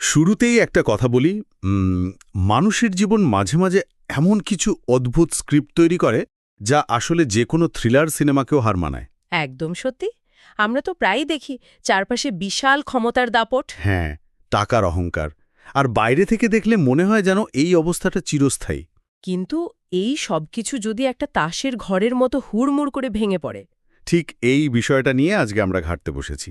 শুরুতেই একটা কথা বলি। মানুষের জীবন মাঝে মাঝে এমন কিছু অদ্ভুত স্ক্রিপ্ট তৈরি করে যা আসলে যে কোনো থ্রিলার সিনেমাকেও হার মানায়। একদম সত্যি। আমরা তো প্রায়ই দেখি চারপাশে বিশাল ক্ষমতার দাপট। হ্যাঁ, টাকার অহংকার। আর বাইরে থেকে দেখলে মনে হয় যেন এই অবস্থাটা চিরস্থায়ী। কিন্তু এই সবকিছু যদি একটা তাসের ঘরের মতো হুড়মুড় করে ভেঙে পড়ে। ঠিক এই বিষয়টা নিয়ে আজকে আমরা ঘাঁটতে বসেছি।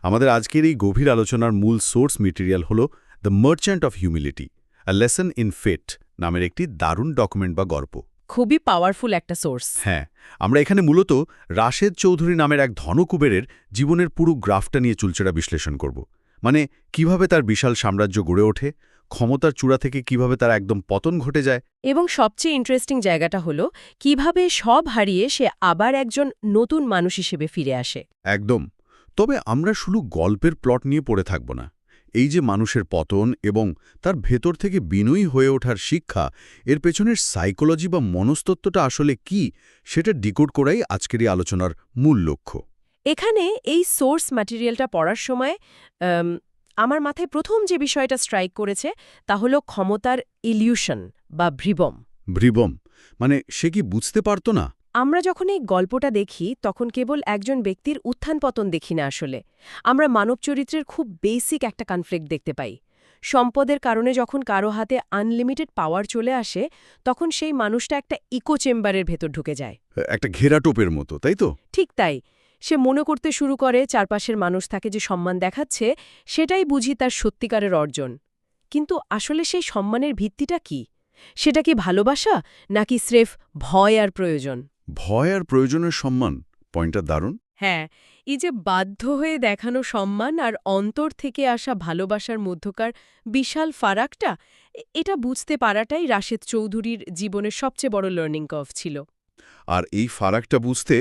আমাদের আজকের এই গভীর আলোচনার মূল সোর্স মেটেরিয়াল হল the merchant of humility, a lesson in fate নামের একটি দারুণ ডকুমেন্ট বা গল্প। খুবই পাওয়ারফুল একটা সোর্স। হ্যাঁ, আমরা এখানে মূলত রাশেদ চৌধুরী নামের এক ধনকুবেরের জীবনের পুরো গ্রাফটা নিয়ে চুলচেরা বিশ্লেষণ করব। মানে কিভাবে তার বিশাল সাম্রাজ্য গড়ে ওঠে, ক্ষমতার চূড়া থেকে কিভাবে তার একদম পতন ঘটে যায়। এবং সবচেয়ে ইন্টারেস্টিং জায়গাটা হলো কিভাবে সব হারিয়ে সে আবার একজন নতুন মানুষ হিসেবে ফিরে আসে। একদম। তবে আমরা শুধু গল্পের প্লট নিয়ে পড়ে থাকব না। এই যে মানুষের পতন এবং তার ভেতর থেকে বিনয়ী হয়ে ওঠার শিক্ষা, এর পেছনের সাইকোলজি বা মনস্তত্ত্বটা আসলে কি, সেটা ডিকোড করাই আজকের এই আলোচনার মূল লক্ষ্য। এখানে এই সোর্স ম্যাটেরিয়ালটা পড়ার সময় আমার মাথায় প্রথম যে বিষয়টা স্ট্রাইক করেছে তা হলো ক্ষমতার ইলিউশন বা ভ্রিবম। ভ্রিবম মানে সে কি বুঝতে পারত না? আমরা যখন এই গল্পটা দেখি তখন কেবল একজন ব্যক্তির উত্থান পতন দেখি না আসলে। আমরা মানব চরিত্রের খুব বেসিক একটা কনফ্লিক্ট দেখতে পাই। সম্পদের কারণে যখন কারো হাতে আনলিমিটেড পাওয়ার চলে আসে তখন সেই মানুষটা একটা ইকো চেম্বারের ভেতর ঢুকে যায়। একটা ঘেরাটোপের মতো, তাই তো? ঠিক তাই। সে মনে করতে শুরু করে চারপাশের মানুষ তাকে যে সম্মান দেখাচ্ছে সেটাই বুঝি তার সত্যিকারের অর্জন। কিন্তু আসলে সেই সম্মানের ভিত্তিটা কি? সেটা কি ভালোবাসা নাকি স্রেফ ভয় আর প্রয়োজন? ভয় আর প্রয়োজনের সম্মান, পয়েন্টটা দারুণ। হ্যাঁ, এই যে বাধ্য হয়ে দেখানো সম্মান আর অন্তর থেকে আসা ভালোবাসার মধ্যকার বিশাল ফারাকটা, এটা বুঝতে পারাটাই রাশেদ চৌধুরীর জীবনের সবচেয়ে বড় লার্নিং কার্ভ ছিল। আর এই ফারাকটা বুঝতে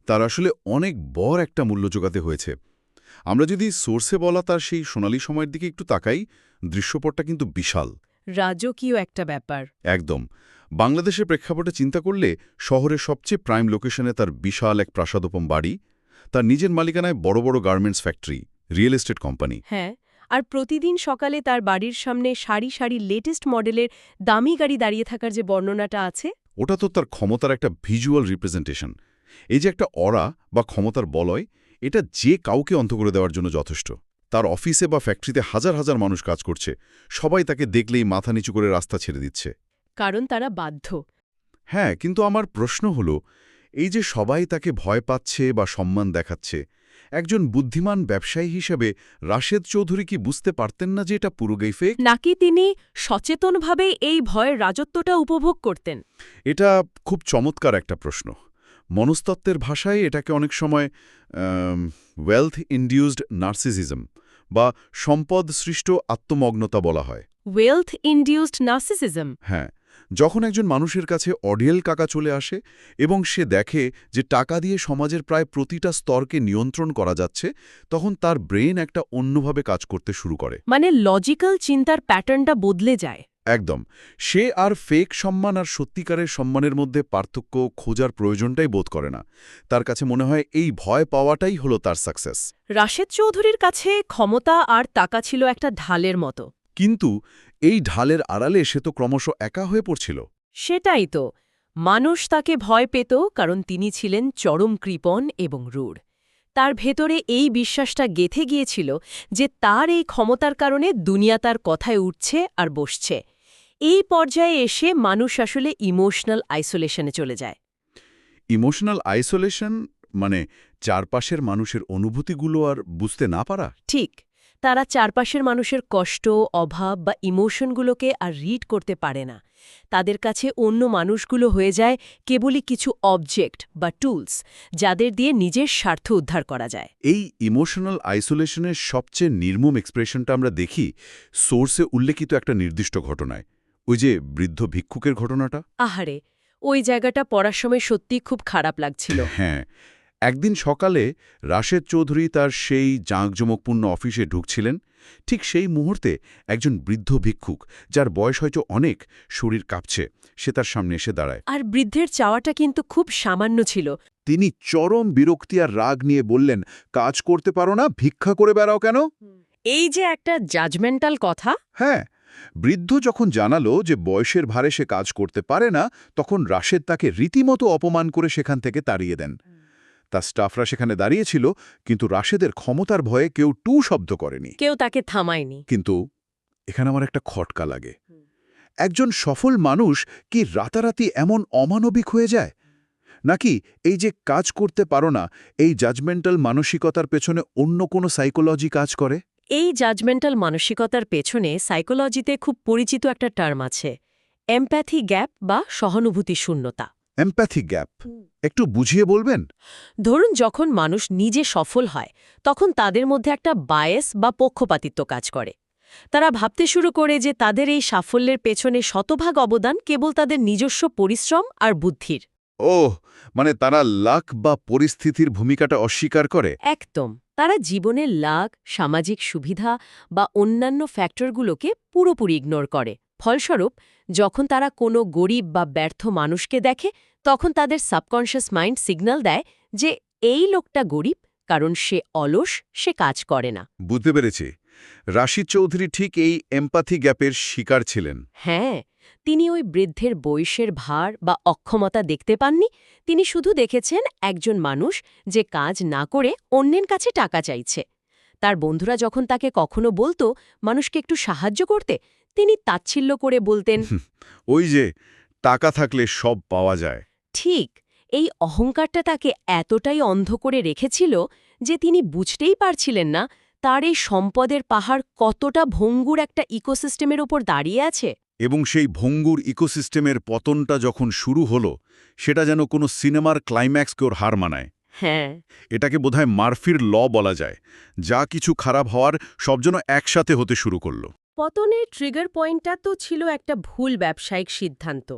তার আসলে অনেক বড় একটা মূল্য যোগাতে হয়েছে। আমরা যদি সোর্সে বলা তার সেই সোনালী সময়ের দিকে একটু তাকাই, দৃশ্যপটটা কিন্তু বিশাল। রাজকীয় একটা ব্যাপার। একদম। বাংলাদেশের প্রেক্ষাপটে চিন্তা করলে শহরের সবচেয়ে প্রাইম লোকেশনে তার বিশাল এক প্রাসাদোপম বাড়ি, তার নিজের মালিকানায় বড় বড় garments factory, real estate company. হ্যাঁ, আর প্রতিদিন সকালে তার বাড়ির সামনে সারি সারি লেটেস্ট মডেলের দামি গাড়ি দাঁড়িয়ে থাকার যে বর্ণনাটা আছে, ওটা তো তার ক্ষমতার একটা ভিজুয়াল রিপ্রেজেন্টেশন। এই যে একটা অরা বা ক্ষমতার বলয়, এটা যে কাউকে অন্ধ করে দেওয়ার জন্য যথেষ্ট। তার অফিসে বা ফ্যাক্টরিতে হাজার হাজার মানুষ কাজ করছে, সবাই তাকে দেখলেই মাথা নিচু করে রাস্তা ছেড়ে দিচ্ছে। কারণ তারা বাধ্য। হ্যাঁ, কিন্তু আমার প্রশ্ন হলো, এই যে সবাই তাকে ভয় পাচ্ছে বা সম্মান দেখাচ্ছে, একজন বুদ্ধিমান ব্যবসায়ী হিসেবে রাশেদ চৌধুরী কি বুঝতে পারতেন না যে এটা পুরোটাই ফেক? নাকি তিনি সচেতনভাবে এই ভয়ের রাজত্বটা উপভোগ করতেন? এটা খুব চমৎকার একটা প্রশ্ন। মনস্তত্ত্বের ভাষায় এটাকে অনেক সময় ওয়েলথ ইনডিউসড নার্সিসিজম বা সম্পদ সৃষ্ট আত্মমগ্নতা বলা হয়। Wealth induced narcissism. হ্যাঁ, যখন একজন মানুষের কাছে অডিয়েল টাকা চলে আসে এবং সে দেখে যে টাকা দিয়ে সমাজের প্রায় প্রতিটা স্তরকে নিয়ন্ত্রণ করা যাচ্ছে, তখন তার ব্রেন একটা অন্যভাবে কাজ করতে শুরু করে। মানে লজিক্যাল চিন্তার প্যাটার্নটা বদলে যায়। একদম। সে আর ফেক সম্মান আর সত্যিকারের সম্মানের মধ্যে পার্থক্য খোঁজার প্রয়োজনটাই বোধ করে না। তার কাছে মনে হয় এই ভয় পাওয়াটাই হলো তার সাকসেস। রাশেদ চৌধুরীর কাছে ক্ষমতা আর টাকা ছিল একটা ঢালের মতো। কিন্তু এই ঢালের আড়ালে সে তো ক্রমশ একা হয়ে পড়ছিল। সেটাই তো। মানুষ তাকে ভয় পেত কারণ তিনি ছিলেন চরম কৃপণ এবং রূঢ়। তার ভেতরে এই বিশ্বাসটা গেঁথে গিয়েছিল যে তার এই ক্ষমতার কারণে দুনিয়া তার কথায় উঠছে আর বসছে। এই পর্যায়ে এসে মানুষ আসলে ইমোশনাল আইসোলেশনে চলে যায়। ইমোশনাল আইসোলেশন মানে চারপাশের মানুষের অনুভূতিগুলো আর বুঝতে না পারা। ঠিক, তারা চারপাশের মানুষের কষ্ট, অভাব বা ইমোশনগুলোকে আর রিড করতে পারে না। তাদের কাছে অন্য মানুষগুলো হয়ে যায় কেবলই কিছু অবজেক্ট বা টুলস, যাদের দিয়ে নিজের স্বার্থ উদ্ধার করা যায়। এই ইমোশনাল আইসোলেশনের সবচেয়ে নির্মম এক্সপ্রেশনটা আমরা দেখি সোর্সে উল্লেখিত একটা নির্দিষ্ট ঘটনায়, ওই যে বৃদ্ধ ভিক্ষুকের ঘটনাটা। আহারে, ওই জায়গাটা পড়ার সময় সত্যিই খুব খারাপ লাগছিল। হ্যাঁ, একদিন সকালে রাশেদ চৌধুরী তার সেই জাঁকজমকপূর্ণ অফিসে ঢুকছিলেন। ঠিক সেই মুহূর্তে একজন বৃদ্ধ ভিক্ষুক, যার বয়স হয়তো অনেক, শরীর কাঁপছে, সে তার সামনে এসে দাঁড়ায়। আর বৃদ্ধের চাওয়াটা কিন্তু খুব সামান্য ছিল। তিনি চরম বিরক্তি আর রাগ নিয়ে বললেন, কাজ করতে পারো না, ভিক্ষা করে বেড়াও কেন? এই যে একটা জাজমেন্টাল কথা। হ্যাঁ, বৃদ্ধ যখন জানালো যে বয়সের ভারে সে কাজ করতে পারে না, তখন রাশেদ তাকে রীতিমতো অপমান করে সেখান থেকে তাড়িয়ে দেন। তার স্টাফরা সেখানে দাঁড়িয়েছিল, কিন্তু রাশেদের ক্ষমতার ভয়ে কেউ টু শব্দ করেনি। কেউ তাকে থামায়নি। কিন্তু এখানে আমার একটা খটকা লাগে। একজন সফল মানুষ কি রাতারাতি এমন অমানবিক হয়ে যায়? নাকি এই যে কাজ করতে পারো না, এই জাজমেন্টাল মানসিকতার পেছনে অন্য কোনো সাইকোলজি কাজ করে? এই জাজমেন্টাল মানসিকতার পেছনে সাইকোলজিতে খুব পরিচিত একটা টার্ম আছে, এমপ্যাথি গ্যাপ বা সহানুভূতি শূন্যতা। এমপ্যাথি গ্যাপ একটু বুঝিয়ে বলবেন? ধরুন, যখন মানুষ নিজে সফল হয় তখন তাদের মধ্যে একটা বায়াস বা পক্ষপাতিত্ব কাজ করে। তারা ভাবতে শুরু করে যে তাদের এই সাফল্যের পেছনে শতভাগ অবদান কেবল তাদের নিজস্ব পরিশ্রম আর বুদ্ধির। ওহ, মানে তারা লাক বা পরিস্থিতির ভূমিকাটা অস্বীকার করে। একদম। তারা জীবনের লাভ, সামাজিক সুবিধা বা অন্যান্য ফ্যাক্টরগুলোকে পুরোপুরি ইগনোর করে। ফলস্বরূপ, যখন তারা কোনো গরিব বা ব্যর্থ মানুষকে দেখে, তখন তাদের সাবকনশিয়াস মাইন্ড সিগন্যাল দেয় যে এই লোকটা গরিব কারণ সে অলস, সে কাজ করে না। বুঝতে পেরেছি। রাশিদ চৌধুরী ঠিক এই এমপ্যাথি গ্যাপের শিকার ছিলেন। হ্যাঁ, তিনি ওই বৃদ্ধের বয়সের ভার বা অক্ষমতা দেখতে পাননি। তিনি শুধু দেখেছেন একজন মানুষ যে কাজ না করে অন্যের কাছে টাকা চাইছে। তার বন্ধুরা যখন তাকে কখনো বলতো মানুষকে একটু সাহায্য করতে, তিনি তাচ্ছিল্য করে বলতেন, ওই যে টাকা থাকলে সব পাওয়া যায়। ঠিক। এই অহংকারটা তাকে এতটাই অন্ধ করে রেখেছিল যে তিনি বুঝতেই পারছিলেন না তার এই সম্পদের পাহাড় কতটা ভঙ্গুর একটা ইকোসিস্টেমের ওপর দাঁড়িয়ে আছে। এবং সেই ভঙ্গুর ইকোসিস্টেমের পতনটা যখন শুরু হলো, সেটা যেন কোনো সিনেমার ক্লাইম্যাক্সকে ওর হার মানায়। হ্যাঁ, এটাকে বোধহয় মার্ফির ল বলা যায়। যা কিছু খারাপ হওয়ার সব যেন একসাথে হতে শুরু করলো। পতনের ট্রিগার পয়েন্টটা তো ছিল একটা ভুল ব্যবসায়িক সিদ্ধান্ত।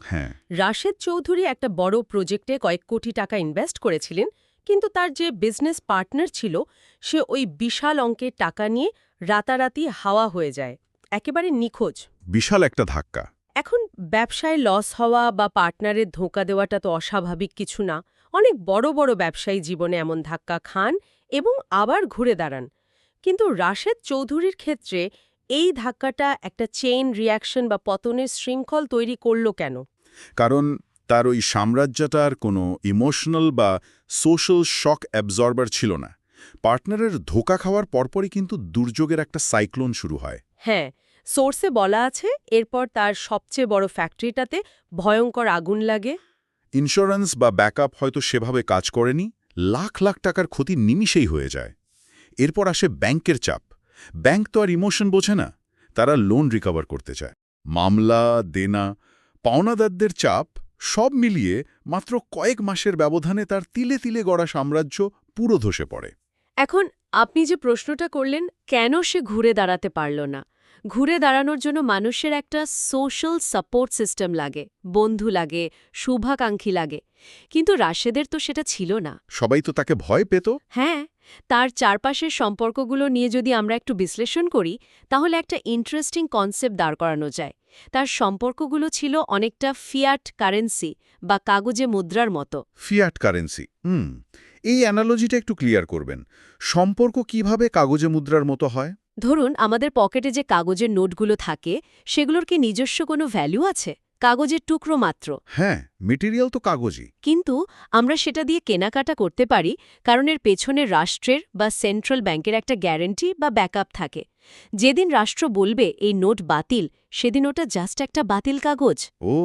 হ্যাঁ, রাশেদ চৌধুরী একটা বড় প্রজেক্টে কয়েক কোটি টাকা ইনভেস্ট করেছিলেন, কিন্তু তার যে বিজনেস পার্টনার ছিল সে ওই বিশাল অঙ্কের টাকা নিয়ে রাতারাতি হাওয়া হয়ে যায়, একেবারে নিখোঁজ। বিশাল একটা ধাক্কা। এখন ব্যবসায় লস হওয়া বা পার্টনারের ধোঁকা দেওয়াটা তো অস্বাভাবিক কিছু না। অনেক বড় বড় ব্যবসায়ী জীবনে এমন ধাক্কা খান এবং আবার ঘুরে দাঁড়ান। কিন্তু রাশেদ চৌধুরীর ক্ষেত্রে এই ধাক্কাটা একটা চেইন রিয়াকশন বা পতনের শৃঙ্খল তৈরি করল কেন? কারণ তার ওই সাম্রাজ্যটার কোনো ইমোশনাল বা সোশ্যাল শক অ্যাবজর্বার ছিল না। পার্টনারের ধোঁকা খাওয়ার পরপরই কিন্তু দুর্যোগের একটা সাইক্লোন শুরু হয়। হ্যাঁ, সোর্সে বলা আছে এরপর তার সবচেয়ে বড় ফ্যাক্টরিটাতে ভয়ঙ্কর আগুন লাগে। ইন্স্যুরেন্স বা ব্যাকআপ হয়তো সেভাবে কাজ করেনি, লাখ লাখ টাকার ক্ষতি নিমিষেই হয়ে যায়। এরপর আসে ব্যাংকের চাপ। ব্যাংক তো আর ইমোশন বোঝে না, তারা লোন রিকভার করতে চায়। মামলা, দেনা, পাওনাদারদের চাপ সব মিলিয়ে মাত্র কয়েক মাসের ব্যবধানে তার তিলে তিলে গড়া সাম্রাজ্য পুরো ধসে পড়ে। এখন আপনি যে প্রশ্নটা করলেন, কেন সে ঘুরে দাঁড়াতে পারল না? ঘুরে দাঁড়ানোর জন্য মানুষের একটা সোশ্যাল সাপোর্ট সিস্টেম লাগে, বন্ধু লাগে, শুভাকাঙ্ক্ষী লাগে। কিন্তু রাশেদের তো সেটা ছিল না। সবাই তো তাকে ভয় পেত। হ্যাঁ, তার চারপাশের সম্পর্কগুলো নিয়ে যদি আমরা একটু বিশ্লেষণ করি, তাহলে একটা ইন্টারেস্টিং কনসেপ্ট দাঁড় করানো যায়। তার সম্পর্কগুলো ছিল অনেকটা ফিয়াট কারেন্সি বা কাগজে মুদ্রার মতো। ফিয়াট কারেন্সি, এই অ্যানালজিটা একটু ক্লিয়ার করবেন। সম্পর্ক কিভাবে কাগজে মুদ্রার মতো হয়? ধরুন, আমাদের পকেটে যে কাগজের নোটগুলো থাকে সেগুলোর কি নিজস্ব কোনো ভ্যালু আছে? কাগজের টুকরো মাত্র। হ্যাঁ, মেটেরিয়াল তো কাগজই। কিন্তু আমরা সেটা দিয়ে কেনাকাটা করতে পারি কারণ এর পেছনে রাষ্ট্রের বা সেন্ট্রাল ব্যাংকের একটা গ্যারান্টি বা ব্যাকআপ থাকে। যেদিন রাষ্ট্র বলবে এই নোট বাতিল, সেদিন ওটা জাস্ট একটা বাতিল কাগজ। ও,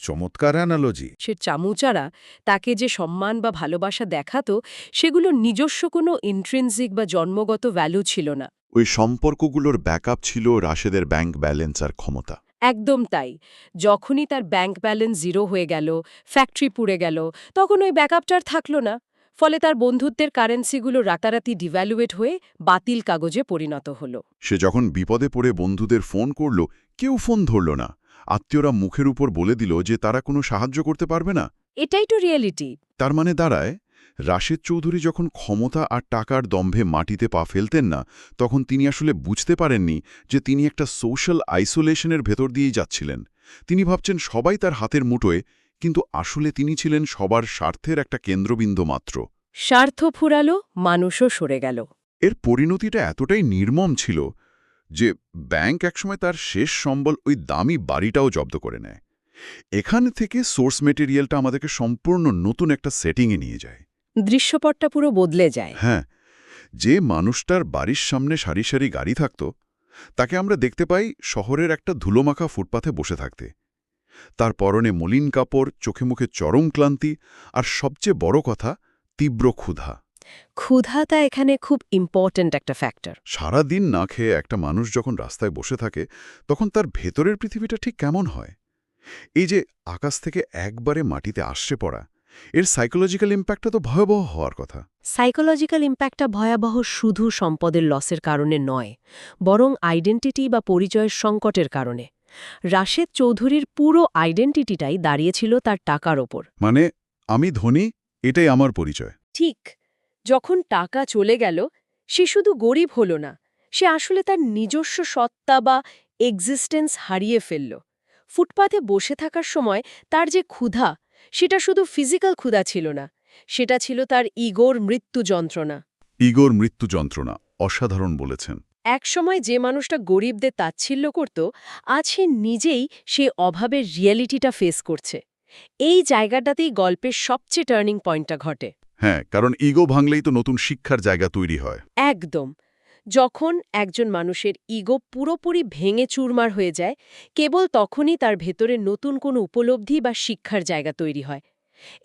চমৎকার অ্যানালজি। সে চামুচারা তাকে যে সম্মান বা ভালোবাসা দেখাতো, সেগুলো নিজস্ব কোনো ইন্ট্রিনজিক বা জন্মগত ভ্যালু ছিল না। ওই সম্পর্কগুলোর ব্যাকআপ ছিল রাশেদের ব্যাংক ব্যালেন্স আর ক্ষমতা। একদম তাই। যখনই তার ব্যাংক ব্যালেন্স জিরো হয়ে গেল, ফ্যাক্টরি পুড়ে গেল, তখন ওই ব্যাকআপটার থাকল না। ফলে তার বন্ধুত্বের কারেন্সিগুলো রাতারাতি ডিভ্যালুয়েট হয়ে বাতিল কাগজে পরিণত হল। সে যখন বিপদে পড়ে বন্ধুদের ফোন করল, কেউ ফোন ধরল না। আত্মীয়রা মুখের উপর বলে দিল যে তারা কোনো সাহায্য করতে পারবে না। এটাই তো রিয়েলিটি। তার মানে দাঁড়ায়, রাশেদ চৌধুরী যখন ক্ষমতা আর টাকার দম্ভে মাটিতে পা ফেলতেন না, তখন তিনি আসলে বুঝতে পারেননি যে তিনি একটা সোশ্যাল আইসোলেশনের ভেতর দিয়েই যাচ্ছিলেন। তিনি ভাবছেন সবাই তার হাতের মুঠোয়, কিন্তু আসলে তিনি ছিলেন সবার স্বার্থের একটা কেন্দ্রবিন্দু মাত্র। স্বার্থ ফুরালো, মানুষও সরে গেল। এর পরিণতিটা এতটাই নির্মম ছিল যে ব্যাংক একসময় তার শেষ সম্বল ওই দামি বাড়িটাও জব্দ করে নেয়। এখান থেকে সোর্স মেটেরিয়ালটা আমাদেরকে সম্পূর্ণ নতুন একটা সেটিংয়ে নিয়ে যায়। দৃশ্যপটটা পুরো বদলে যায়। হ্যাঁ, যে মানুষটার বাড়ির সামনে সারি সারি গাড়ি থাকত তাকে আমরা দেখতে পাই শহরের একটা ধুলোমাখা ফুটপাথে বসে থাকতে। তার পরনে মলিন কাপড়, চোখে মুখে চরম ক্লান্তি, আর সবচেয়ে বড় কথা, তীব্র ক্ষুধা। ক্ষুধাটা এখানে খুব ইম্পর্ট্যান্ট একটা ফ্যাক্টর। সারা দিন না খেয়ে একটা মানুষ যখন রাস্তায় বসে থাকে তখন তার ভেতরের পৃথিবীটা ঠিক কেমন হয়? এই যে আকাশ থেকে একবারে মাটিতে আশ্রে পড়া, এর সাইকোলজিক্যাল ইম্প্যাক্টটা তো ভয়াবহ হওয়ার কথা। সাইকোলজিক্যাল ইম্প্যাক্টটা ভয়াবহ শুধু সম্পদের লসের কারণে নয়, বরং আইডেন্টিটি বা পরিচয়ের সংকটের কারণে। রাশেদ চৌধুরীর পুরো আইডেন্টিটিটাই দাঁড়িয়েছিল তার টাকার ওপর। মানে, আমি ধনী, এটাই আমার পরিচয়। ঠিক, যখন টাকা চলে গেল, সে শুধু গরিব হল না, সে আসলে তার নিজস্ব সত্তা বা এক্সিস্টেন্স হারিয়ে ফেলল। ফুটপাথে বসে থাকার সময় তার যে ক্ষুধা, সেটা শুধু ফিজিক্যাল ক্ষুধা ছিল না, সেটা ছিল তার ইগোর মৃত্যু যন্ত্রণা। ইগোর মৃত্যু যন্ত্রণা, অসাধারণ বলেছেন। একসময় যে মানুষটা গরিবদের তাচ্ছিল্য করত, আজ সে নিজেই সেই অভাবের রিয়েলিটিটা ফেস করছে। এই জায়গাটাতেই গল্পের সবচেয়ে টার্নিং পয়েন্টটা ঘটে। হ্যাঁ, কারণ ইগো ভাঙলেই তো নতুন শিক্ষার জায়গা তৈরি হয়। একদম। যখন একজন মানুষের ইগো পুরোপুরি ভেঙে চুরমার হয়ে যায়, কেবল তখনই তার ভেতরে নতুন কোনো উপলব্ধি বা শিক্ষার জায়গা তৈরি হয়।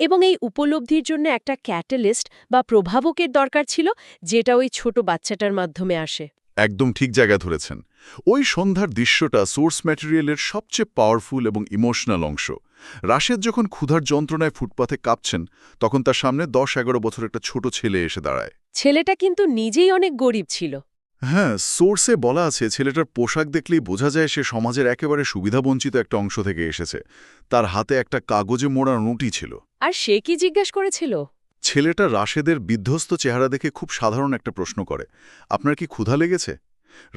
এবং এই উপলব্ধির জন্য একটা ক্যাটালিস্ট বা প্রভাবকের দরকার ছিল, যেটা ওই ছোট বাচ্চাটার মাধ্যমে আসে। একদম ঠিক জায়গা ধরেছেন। ওই সন্ধ্যার দৃশ্যটা সোর্স ম্যাটেরিয়ালের সবচেয়ে পাওয়ারফুল এবং ইমোশনাল অংশ। রাশেদ যখন ক্ষুধার যন্ত্রণায় ফুটপাথে কাঁপছেন, তখন তার সামনে 10-11 বছর একটা ছোট ছেলে এসে দাঁড়ায়। ছেলেটা কিন্তু নিজেই অনেক গরিব ছিল। হ্যাঁ, সোর্সে বলা আছে ছেলেটার পোশাক দেখলেই বোঝা যায় সে সমাজের একেবারে সুবিধাবঞ্চিত একটা অংশ থেকে এসেছে। তার হাতে একটা কাগজে মোড়া নোটই ছিল। আর সে কি জিজ্ঞেস করেছিল? ছেলেটা রাশেদের বিধ্বস্ত চেহারা দেখে খুব সাধারণ একটা প্রশ্ন করে, আপনার কি ক্ষুধা লেগেছে?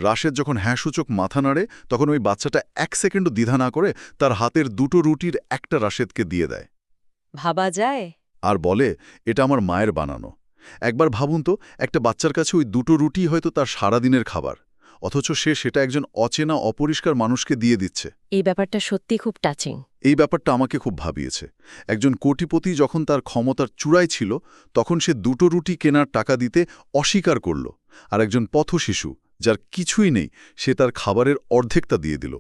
রাশেদ যখন হ্যাঁসূচক মাথা নাড়ে, তখন ওই বাচ্চাটা 1 সেকেন্ডও দ্বিধা না করে তার হাতের 2টো রুটির একটা রাশেদকে দিয়ে দেয়। ভাবা যায়। আর বলে, এটা আমার মায়ের বানানো। একবার ভাবুন তো, একটা বাচ্চার কাছে ওই 2টো রুটি হয়তো তার সারাদিনের খাবার, অথচ সে সেটা একজন অচেনা অপরিষ্কার মানুষকে দিয়ে দিচ্ছে। এই ব্যাপারটা সত্যি খুব টাচিং। এই ব্যাপারটা আমাকে খুব ভাবিয়েছে। একজন কোটিপতি যখন তার ক্ষমতার চূড়ায় ছিল, তখন সে 2টো রুটি কেনার টাকা দিতে অস্বীকার করল, আর একজন পথশিশু যার কিছুই নেই, সে তার খাবারের অর্ধেকটা দিয়ে দিল।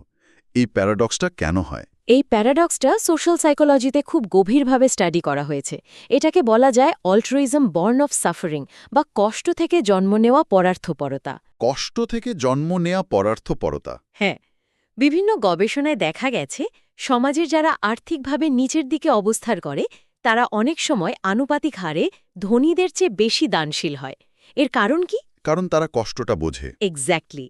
এই প্যারাডক্সটা কেন হয়? এই প্যারাডক্সটা সোশ্যাল সাইকোলজিতে খুব গভীরভাবে স্টাডি করা হয়েছে। এটাকে বলা যায় অল্ট্রুইজম বর্ন অফ সাফারিং, বা কষ্ট থেকে জন্ম নেওয়া পরার্থপরতা। কষ্ট থেকে জন্ম নেয়া পরার্থপরতা। হ্যাঁ, বিভিন্ন গবেষণায় দেখা গেছে সমাজের যারা আর্থিকভাবে নিচের দিকে অবস্থান করে, তারা অনেক সময় আনুপাতিক হারে ধনীদের চেয়ে বেশি দানশীল হয়। এর কারণ কি? কারণ তারা কষ্টটা বোঝে। এক্স্যাক্টলি।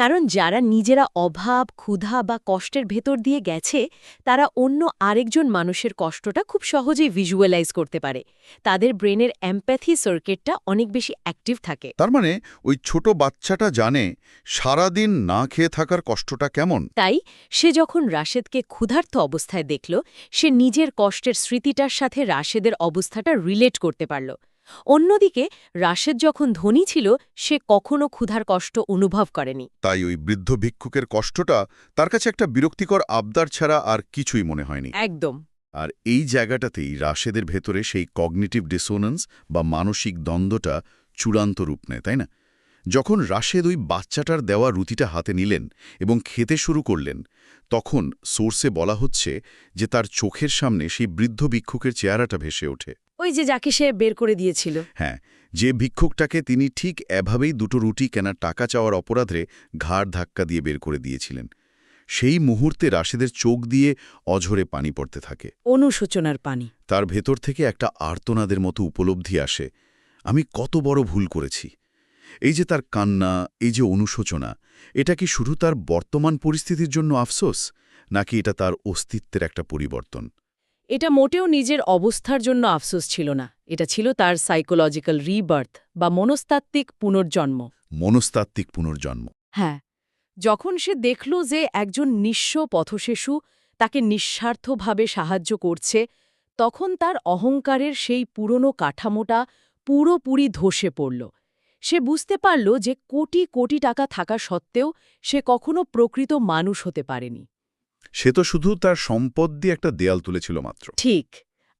কারণ যারা নিজেরা অভাব, ক্ষুধা বা কষ্টের ভেতর দিয়ে গেছে, তারা অন্য আরেকজন মানুষের কষ্টটা খুব সহজেই ভিজুয়ালাইজ করতে পারে। তাদের ব্রেনের এমপ্যাথি সার্কিটটা অনেক বেশি অ্যাক্টিভ থাকে। তার মানে ওই ছোট বাচ্চাটা জানে সারাদিন না খেয়ে থাকার কষ্টটা কেমন। তাই সে যখন রাশেদকে ক্ষুধার্ত অবস্থায় দেখল, সে নিজের কষ্টের স্মৃতিটার সাথে রাশেদের অবস্থাটা রিলেট করতে পারল। অন্যদিকে রাশেদ যখন ধনী ছিল, সে কখনো ক্ষুধার কষ্ট অনুভব করেনি। তাই ওই বৃদ্ধ ভিক্ষুকের কষ্টটা তার কাছে একটা বিরক্তিকর আবদার ছাড়া আর কিছুই মনে হয়নি। একদম। আর এই জায়গাটাতেই রাশেদের ভেতরে সেই কগনিটিভ ডিসোনেন্স বা মানসিক দ্বন্দ্বটা চূড়ান্ত রূপ নেয়, তাই না? যখন রাশেদ ওই বাচ্চাটার দেওয়া রুটিটা হাতে নিলেন এবং খেতে শুরু করলেন, তখন সোর্সে বলা হচ্ছে যে তার চোখের সামনে সেই বৃদ্ধ ভিক্ষুকের চেহারাটা ভেসে ওঠে। ওই যে যাকে সে বের করে দিয়েছিল। হ্যাঁ, যে ভিক্ষুকটাকে তিনি ঠিক এভাবেই 2টো রুটি কেনার টাকা চাওয়ার অপরাধে ঘাড় ধাক্কা দিয়ে বের করে দিয়েছিলেন। সেই মুহূর্তে রাশেদের চোখ দিয়ে অঝরে পানি পড়তে থাকে। অনুশোচনার পানি। তার ভেতর থেকে একটা আর্তনাদের মতো উপলব্ধি আসে, আমি কত বড় ভুল করেছি। এই যে তার কান্না, এই যে অনুশোচনা, এটা কি শুধু তার বর্তমান পরিস্থিতির জন্য আফসোস, নাকি এটা তার অস্তিত্বের একটা পরিবর্তন? এটা মোটেও নিজের অবস্থার জন্য আফসোস ছিল না, এটা ছিল তার সাইকোলজিক্যাল রিবার্থ বা মনস্তাত্ত্বিক পুনর্জন্ম। মনস্তাত্ত্বিক পুনর্জন্ম। হ্যাঁ, যখন সে দেখল যে একজন নিঃস্ব পথশিশু তাকে নিঃস্বার্থভাবে সাহায্য করছে, তখন তার অহংকারের সেই পুরনো কাঠামোটা পুরোপুরি ধসে পড়ল। সে বুঝতে পারল যে কোটি কোটি টাকা থাকা সত্ত্বেও সে কখনো প্রকৃত মানুষ হতে পারেনি। সে তো শুধু তার সম্পদ দিয়ে একটা দেয়াল তুলেছিল মাত্র। ঠিক।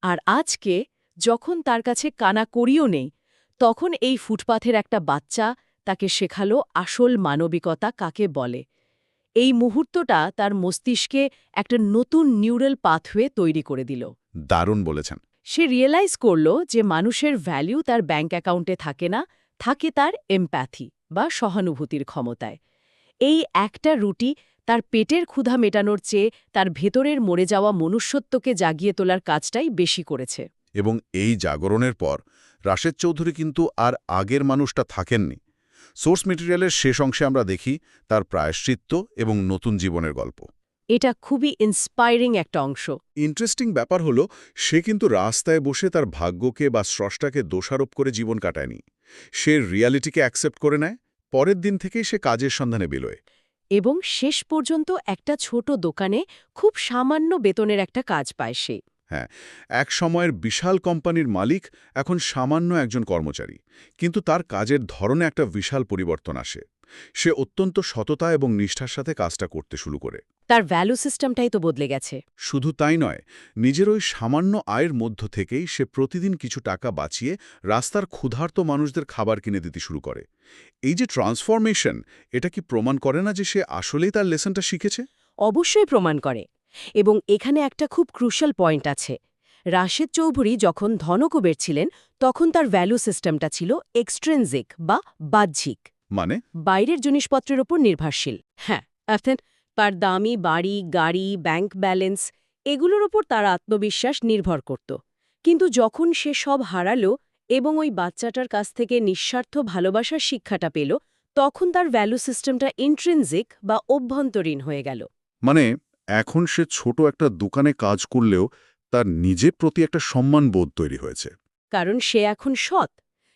আর আজকে যখন তার কাছে কানাকড়িও নেই, তখন এই ফুটপাথের একটা বাচ্চা তাকে শেখালো আসল মানবিকতা কাকে বলে। এই মুহূর্তটা তার মস্তিষ্কে একটা নতুন নিউরাল পাথওয়ে তৈরি করে দিল। দারুণ বলেছেন। সে রিয়েলাইজ করল যে মানুষের ভ্যালু তার ব্যাঙ্ক অ্যাকাউন্টে থাকে না, থাকে তার এমপ্যাথি বা সহানুভূতির ক্ষমতায়। এই একটা রুটি তার পেটের ক্ষুধা মেটানোর চেয়ে তার ভেতরের মরে যাওয়া মনুষ্যত্বকে জাগিয়ে তোলার কাজটাই বেশি করেছে। এবং এই জাগরণের পর রাশেদ চৌধুরী কিন্তু আর আগের মানুষটা থাকেননি। সোর্স মেটেরিয়ালের শেষ অংশে আমরা দেখি তার প্রায়শ্চিত্ত এবং নতুন জীবনের গল্প। এটা খুবই ইন্সপায়ারিং একটা অংশ। ইন্টারেস্টিং ব্যাপার হলো, সে কিন্তু রাস্তায় বসে তার ভাগ্যকে বা স্রষ্টাকে দোষারোপ করে জীবন কাটায়নি। সে রিয়ালিটিকে অ্যাকসেপ্ট করে নেয়। পরের দিন থেকেই সে কাজের সন্ধানে বেরোয়। এবং শেষ পর্যন্ত একটা ছোট দোকানে খুব সামান্য বেতনের একটা কাজ পায় সে। হ্যাঁ, এক সময়ের বিশাল কোম্পানির মালিক এখন সামান্য একজন কর্মচারী, কিন্তু তার কাজের ধরনে একটা বিশাল পরিবর্তন আসে। সে অত্যন্ত সততা এবং নিষ্ঠার সাথে কাজটা করতে শুরু করে। তার ভ্যালু সিস্টেমটাই তো বদলে গেছে। শুধু তাই নয়, নিজের ওই সামান্য আয়ের মধ্য থেকেই সে প্রতিদিন কিছু টাকা বাঁচিয়ে রাস্তার ক্ষুধার্ত মানুষদের খাবার কিনে দিতে শুরু করে। এই যে ট্রান্সফরমেশন, এটা কি প্রমাণ করে না যে সে আসলেই তার লেসনটা শিখেছে? অবশ্যই প্রমাণ করে। এবং এখানে একটা খুব ক্রুশাল পয়েন্ট আছে। রাশেদ চৌধুরী যখন ধনকুবের ছিলেন, তখন তার ভ্যালু সিস্টেমটা ছিল এক্সট্রিনজিক বা বাহ্যিক, মানে বাইরের জিনিসপত্রের ওপর নির্ভরশীল। হ্যাঁ, অর্থাৎ তার দামি বাড়ি, গাড়ি, ব্যাংক ব্যালেন্স, এগুলোর ওপর তার আত্মবিশ্বাস নির্ভর করত। কিন্তু যখন সে সব হারালো এবং ওই বাচ্চাটার কাছ থেকে নিঃস্বার্থ ভালোবাসার শিক্ষাটা পেল, তখন তার ভ্যালু সিস্টেমটা ইন্ট্রিনজিক বা অভ্যন্তরীণ হয়ে গেল। মানে এখন সে ছোট একটা দোকানে কাজ করলেও তার নিজের প্রতি একটা সম্মান বোধ তৈরি হয়েছে। কারণ সে এখন সৎ।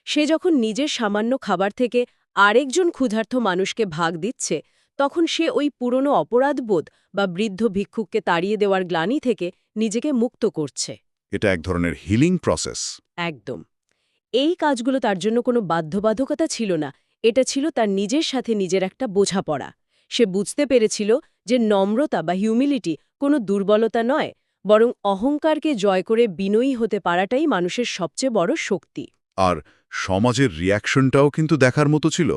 সে যখন নিজের সামান্য খাবার থেকে আরেকজন ক্ষুধার্ত মানুষকে ভাগ দিচ্ছে, তখন সে ওই পুরনো অপরাধবোধ বা বৃদ্ধ ভিক্ষুককে তাড়িয়ে দেওয়ার গ্লানি থেকে নিজেকে মুক্ত করছে। এটা এক ধরনের হিলিং প্রসেস। একদম। এই কাজগুলো তার জন্য কোনো বাধ্যবাধকতা ছিল না, এটা ছিল তার নিজের সাথে নিজের একটা বোঝাপড়া। সে বুঝতে পেরেছিল যে নম্রতা বা হিউমিলিটি কোনো দুর্বলতা নয়, বরং অহংকারকে জয় করে বিনয়ী হতে পারাটাই মানুষের সবচেয়ে বড় শক্তি। আর সমাজের রিয়াকশনটাও কিন্তু দেখার মতো ছিল।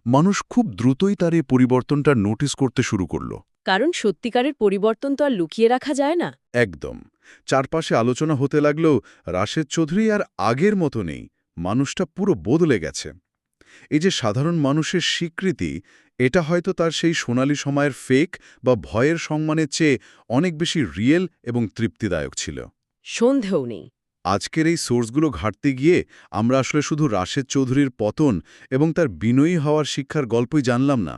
মানুষ খুব দ্রুতই তার এই পরিবর্তনটা নোটিস করতে শুরু করল। কারণ সত্যিকারের পরিবর্তন তো আর লুকিয়ে রাখা যায় না। একদম। চারপাশে আলোচনা হতে লাগলেও রাশেদ চৌধুরী আর আগের মতো নেই। মানুষটা পুরো বদলে গেছে। এই যে সাধারণ মানুষের স্বীকৃতি, এটা হয়তো তার সেই সোনালী সময়ের ফেক বা ভয়ের সম্মানের চেয়ে অনেক বেশি রিয়েল এবং তৃপ্তিদায়ক ছিল। সন্দেহও নেই। আজকের এই সোর্সগুলো ঘাটতে গিয়ে আমরা আসলে শুধু রাশেদ চৌধুরীর পতন এবং তার বিনয়ী হওয়ার শিক্ষার গল্পই জানলাম না,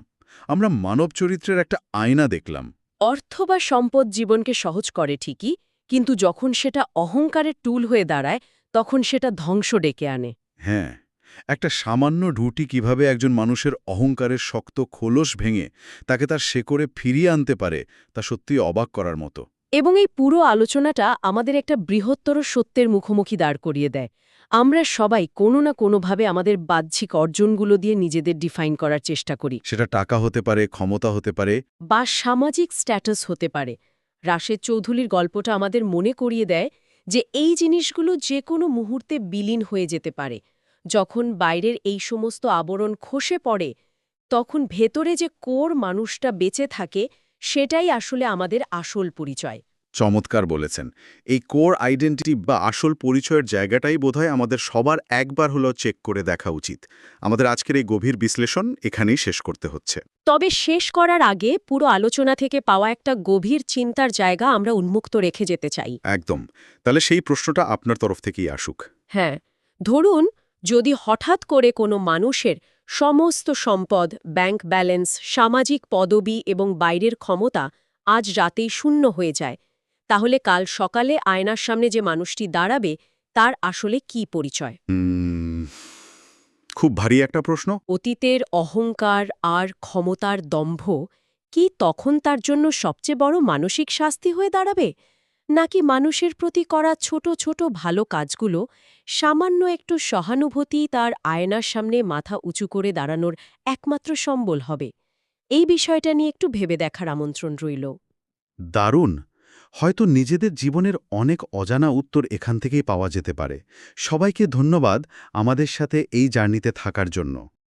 আমরা মানব চরিত্রের একটা আয়না দেখলাম। অর্থ বা সম্পদ জীবনকে সহজ করে ঠিকই, কিন্তু যখন সেটা অহংকারের টুল হয়ে দাঁড়ায়, তখন সেটা ধ্বংস ডেকে আনে। হ্যাঁ, একটা সামান্য রুটি কিভাবে একজন মানুষের অহংকারের শক্ত খোলস ভেঙে তাকে তার শেকড়ে ফিরিয়ে আনতে পারে, তা সত্যিই অবাক করার মতো। এবং এই পুরো আলোচনাটা আমাদের একটা বৃহত্তর সত্যের মুখোমুখি দাঁড় করিয়ে দেয়। আমরা সবাই কোনো না কোনোভাবে আমাদের বাহ্যিক অর্জনগুলো দিয়ে নিজেদের ডিফাইন করার চেষ্টা করি। সেটা টাকা হতে পারে, ক্ষমতা হতে পারে, বা সামাজিক স্ট্যাটাস হতে পারে। রাশেদ চৌধুরীর গল্পটা আমাদের মনে করিয়ে দেয় যে এই জিনিসগুলো যে কোনো মুহূর্তে বিলীন হয়ে যেতে পারে। যখন বাইরের এই সমস্ত আবরণ খসে পড়ে, তখন ভেতরে যে কোর মানুষটা বেঁচে থাকে, সেটাই আসলে আমাদের আসল পরিচয়। চমৎকার বলেছেন। এই কোর আইডেন্টিটি বা আসল পরিচয়ের জায়গাটাই বোধহয় আমাদের সবার একবার হলেও চেক করে দেখা উচিত। আমাদের আজকের এই গভীর বিশ্লেষণ এখানেই শেষ করতে হচ্ছে। তবে শেষ করার আগে পুরো আলোচনা থেকে পাওয়া একটা গভীর চিন্তার জায়গা আমরা উন্মুক্ত রেখে যেতে চাই। একদম। তাহলে সেই প্রশ্নটা আপনার তরফ থেকেই আসুক। হ্যাঁ, ধরুন যদি হঠাৎ করে কোনো মানুষের সমস্ত সম্পদ, ব্যাংক ব্যালেন্স, সামাজিক পদবি এবং বাইরের ক্ষমতা আজ রাতেই শূন্য হয়ে যায়, তাহলে কাল সকালে আয়নার সামনে যে মানুষটি দাঁড়াবে তার আসলে কি পরিচয়? খুব ভারী একটা প্রশ্ন। অতীতের অহংকার আর ক্ষমতার দম্ভ কি তখন তার জন্য সবচেয়ে বড় মানসিক শাস্তি হয়ে দাঁড়াবে? নাকি মানুষের প্রতি করা ছোট ছোট ভালো কাজগুলো সামান্য একটু সহানুভূতি তার আয়নার সামনে মাথা উঁচু করে দাঁড়ানোর একমাত্র সম্বল হবে? এই বিষয়টা নিয়ে একটু ভেবে দেখার আমন্ত্রণ রইল। দারুণ! হয়তো নিজেদের জীবনের অনেক অজানা উত্তর এখান থেকেই পাওয়া যেতে পারে। সবাইকে ধন্যবাদ আমাদের সাথে এই জার্নিতে থাকার জন্য।